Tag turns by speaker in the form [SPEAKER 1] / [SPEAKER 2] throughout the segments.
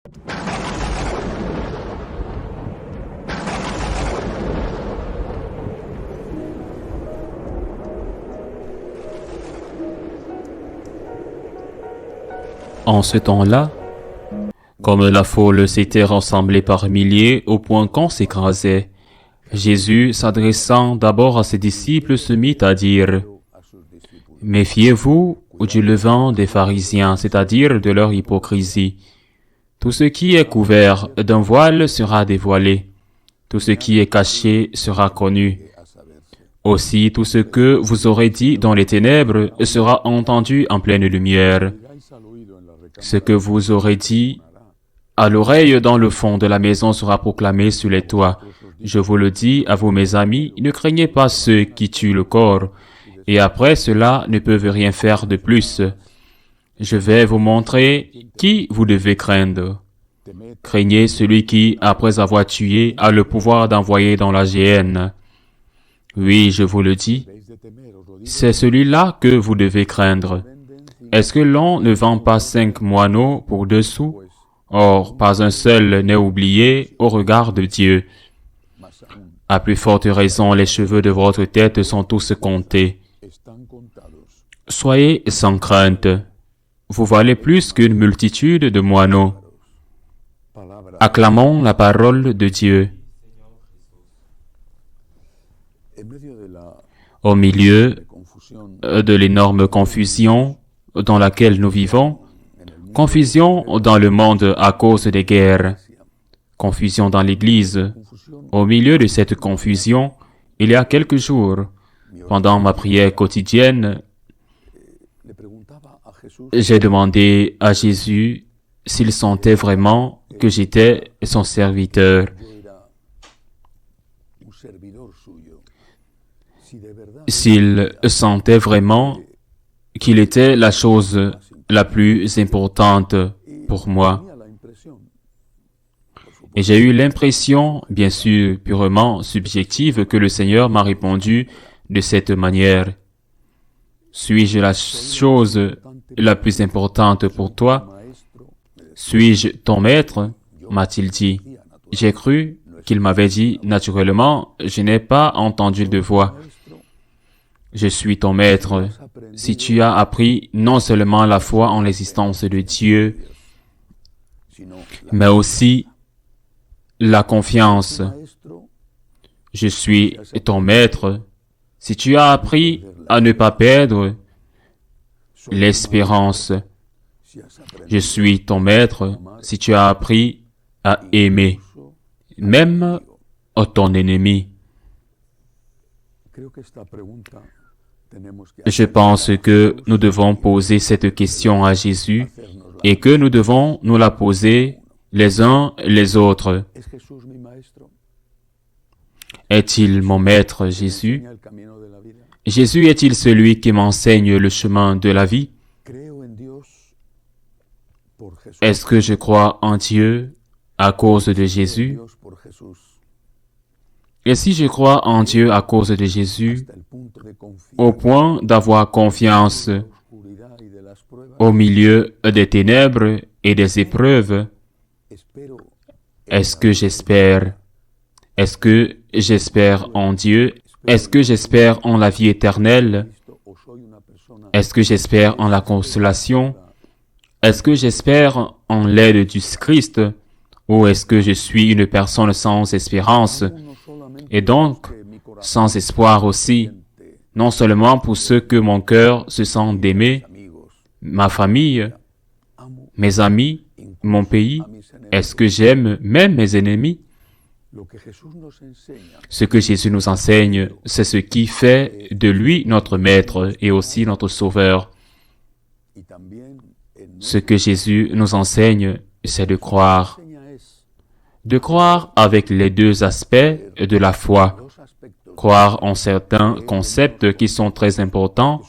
[SPEAKER 1] En ce temps-là, comme la foule s'était rassemblée par milliers au point qu'on s'écrasait, Jésus, s'adressant d'abord à ses disciples, se mit à dire « Méfiez-vous du levain des pharisiens, c'est-à-dire de leur hypocrisie. Tout ce qui est couvert d'un voile sera dévoilé, tout ce qui est caché sera connu. Aussi, tout ce que vous aurez dit dans les ténèbres sera entendu en pleine lumière. Ce que vous aurez dit à l'oreille dans le fond de la maison sera proclamé sur les toits. Je vous le dis à vous, mes amis, ne craignez pas ceux qui tuent le corps, et après cela ne peuvent rien faire de plus. Je vais vous montrer qui vous devez craindre. Craignez celui qui, après avoir tué, a le pouvoir d'envoyer dans la géhenne. Oui, je vous le dis, c'est celui-là que vous devez craindre. Est-ce que l'on ne vend pas 5 moineaux pour 2 sous? Or, pas un seul n'est oublié au regard de Dieu. À plus forte raison, les cheveux de votre tête sont tous comptés. Soyez sans crainte. Vous valez plus qu'une multitude de moineaux. Acclamons la parole de Dieu. Au milieu de l'énorme confusion dans laquelle nous vivons, confusion dans le monde à cause des guerres, confusion dans l'Église. Au milieu de cette confusion, il y a quelques jours, pendant ma prière quotidienne, j'ai demandé à Jésus s'il sentait vraiment que j'étais son serviteur. S'il sentait vraiment qu'il était la chose la plus importante pour moi. Et j'ai eu l'impression, bien sûr purement subjective, que le Seigneur m'a répondu de cette manière. Suis-je la chose la plus importante pour toi? Suis-je ton maître? M'a-t-il dit. J'ai cru qu'il m'avait dit naturellement, je n'ai pas entendu de voix. Je suis ton maître. Si tu as appris non seulement la foi en l'existence de Dieu, mais aussi la confiance. Je suis ton maître. Si tu as appris à ne pas perdre l'espérance, je suis ton maître. Si tu as appris à aimer, même ton ennemi. Je pense que nous devons poser cette question à Jésus et que nous devons nous la poser les uns les autres. Est-il mon maître, Jésus? Jésus est-il celui qui m'enseigne le chemin de la vie? Est-ce que je crois en Dieu à cause de Jésus? Et si je crois en Dieu à cause de Jésus, au point d'avoir confiance au milieu des ténèbres et des épreuves, est-ce que j'espère? Est-ce que j'espère en Dieu? Est-ce que j'espère en la vie éternelle? Est-ce que j'espère en la consolation? Est-ce que j'espère en l'aide du Christ? Ou est-ce que je suis une personne sans espérance? Et donc, sans espoir aussi, non seulement pour ceux que mon cœur se sent d'aimer, ma famille, mes amis, mon pays, est-ce que j'aime même mes ennemis? Ce que Jésus nous enseigne, c'est ce qui fait de lui notre Maître et aussi notre Sauveur. Ce que Jésus nous enseigne, c'est de croire. De croire avec les deux aspects de la foi. Croire en certains concepts qui sont très importants.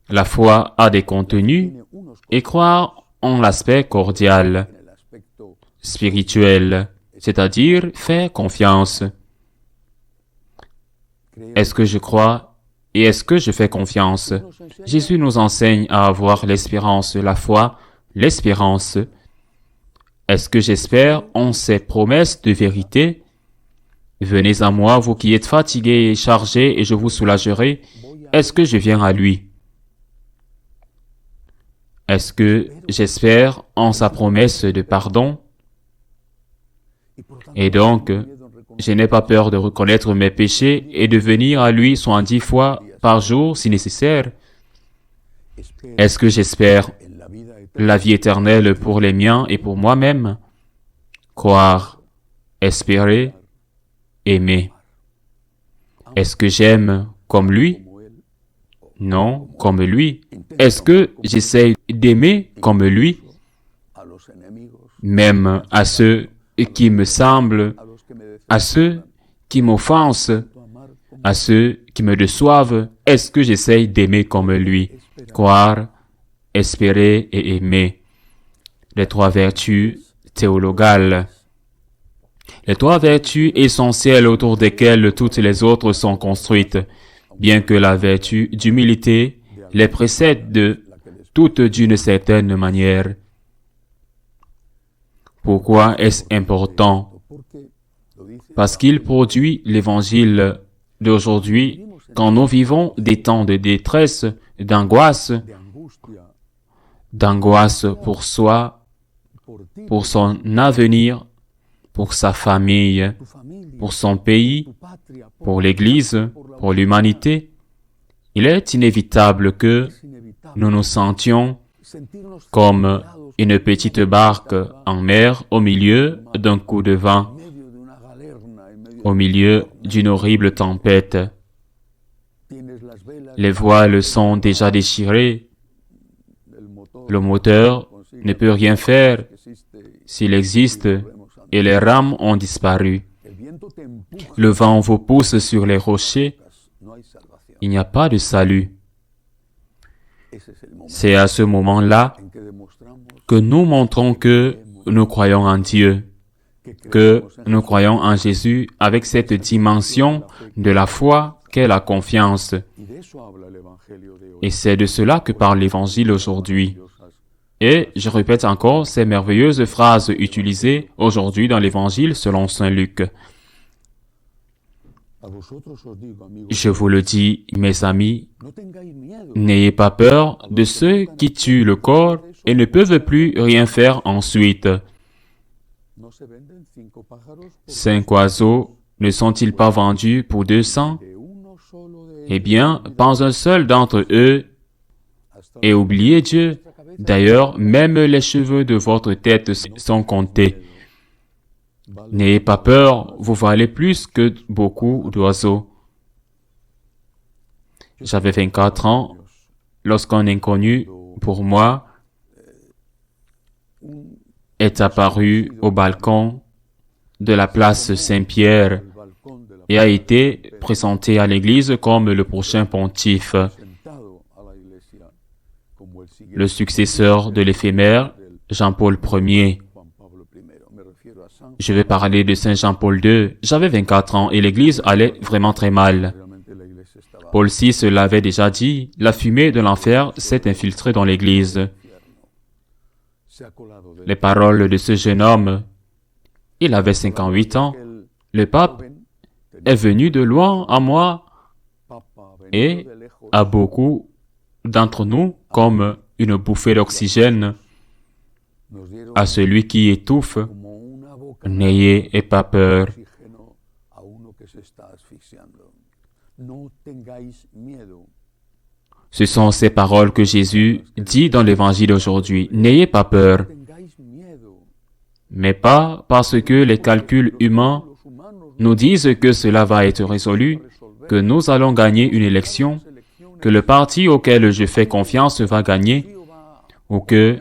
[SPEAKER 1] La foi a des contenus et croire en l'aspect cordial, spirituel, c'est-à-dire faire confiance. Est-ce que je crois et est-ce que je fais confiance? Jésus nous enseigne à avoir l'espérance, la foi, l'espérance. Est-ce que j'espère en ses promesses de vérité? Venez à moi, vous qui êtes fatigués et chargés, et je vous soulagerai. Est-ce que je viens à lui? Est-ce que j'espère en sa promesse de pardon? Et donc, je n'ai pas peur de reconnaître mes péchés et de venir à lui 70 fois par jour si nécessaire. Est-ce que j'espère la vie éternelle pour les miens et pour moi-même? Croire, espérer, aimer. Est-ce que j'aime comme lui? Non, comme lui. Est-ce que j'essaie d'aimer comme lui? Même à ceux qui me semblent, à ceux qui m'offensent, à ceux qui me déçoivent, est-ce que j'essaie d'aimer comme lui? Croire, espérer et aimer. Les 3 vertus théologales. Les 3 vertus essentielles autour desquelles toutes les autres sont construites, bien que la vertu d'humilité les précède toutes d'une certaine manière. Pourquoi est-ce important? Parce qu'il produit l'évangile d'aujourd'hui quand nous vivons des temps de détresse, d'angoisse pour soi, pour son avenir, pour sa famille, pour son pays, pour l'Église, pour l'humanité. Il est inévitable que nous nous sentions comme une petite barque en mer au milieu d'un coup de vent, au milieu d'une horrible tempête. Les voiles sont déjà déchirées. Le moteur ne peut rien faire s'il existe et les rames ont disparu. Le vent vous pousse sur les rochers. Il n'y a pas de salut. C'est à ce moment-là que nous montrons que nous croyons en Dieu, que nous croyons en Jésus avec cette dimension de la foi qu'est la confiance. Et c'est de cela que parle l'Évangile aujourd'hui. Et je répète encore ces merveilleuses phrases utilisées aujourd'hui dans l'Évangile selon saint Luc. Je vous le dis, mes amis, n'ayez pas peur de ceux qui tuent le corps et ne peuvent plus rien faire ensuite. 5 oiseaux ne sont-ils pas vendus pour 200? Eh bien, pas un seul d'entre eux ait oublié Dieu. D'ailleurs, même les cheveux de votre tête sont comptés. N'ayez pas peur, vous valez plus que beaucoup d'oiseaux. J'avais 24 ans lorsqu'un inconnu, pour moi, est apparu au balcon de la place Saint-Pierre et a été présenté à l'Église comme le prochain pontife, le successeur de l'éphémère Jean-Paul Ier. Je vais parler de Saint Jean-Paul II. J'avais 24 ans et l'Église allait vraiment très mal. Paul VI l'avait déjà dit, la fumée de l'enfer s'est infiltrée dans l'Église. Les paroles de ce jeune homme, il avait 58 ans. Le pape est venu de loin à moi et à beaucoup d'entre nous comme une bouffée d'oxygène à celui qui étouffe. N'ayez pas peur. Ce sont ces paroles que Jésus dit dans l'Évangile aujourd'hui. N'ayez pas peur. Mais pas parce que les calculs humains nous disent que cela va être résolu, que nous allons gagner une élection, que le parti auquel je fais confiance va gagner, ou que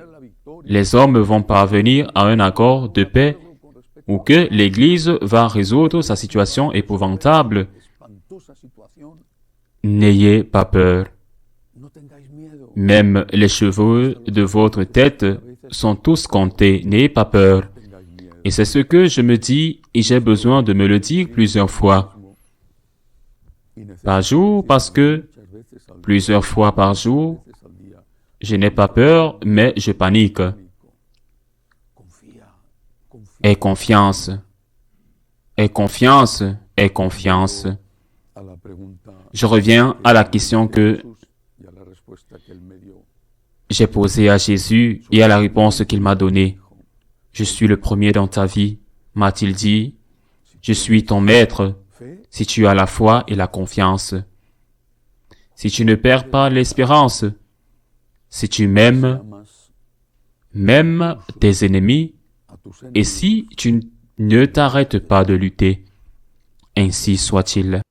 [SPEAKER 1] les hommes vont parvenir à un accord de paix, ou que l'Église va résoudre sa situation épouvantable. N'ayez pas peur. Même les cheveux de votre tête sont tous comptés. N'ayez pas peur. Et c'est ce que je me dis, et j'ai besoin de me le dire plusieurs fois par jour, parce que plusieurs fois par jour, je n'ai pas peur, mais je panique. Aie confiance. Aie confiance. Aie confiance. Je reviens à la question que j'ai posée à Jésus et à la réponse qu'il m'a donnée. Je suis le premier dans ta vie, m'a-t-il dit. Je suis ton maître si tu as la foi et la confiance. Si tu ne perds pas l'espérance, si tu m'aimes, même tes ennemis, et si tu ne t'arrêtes pas de lutter, ainsi soit-il.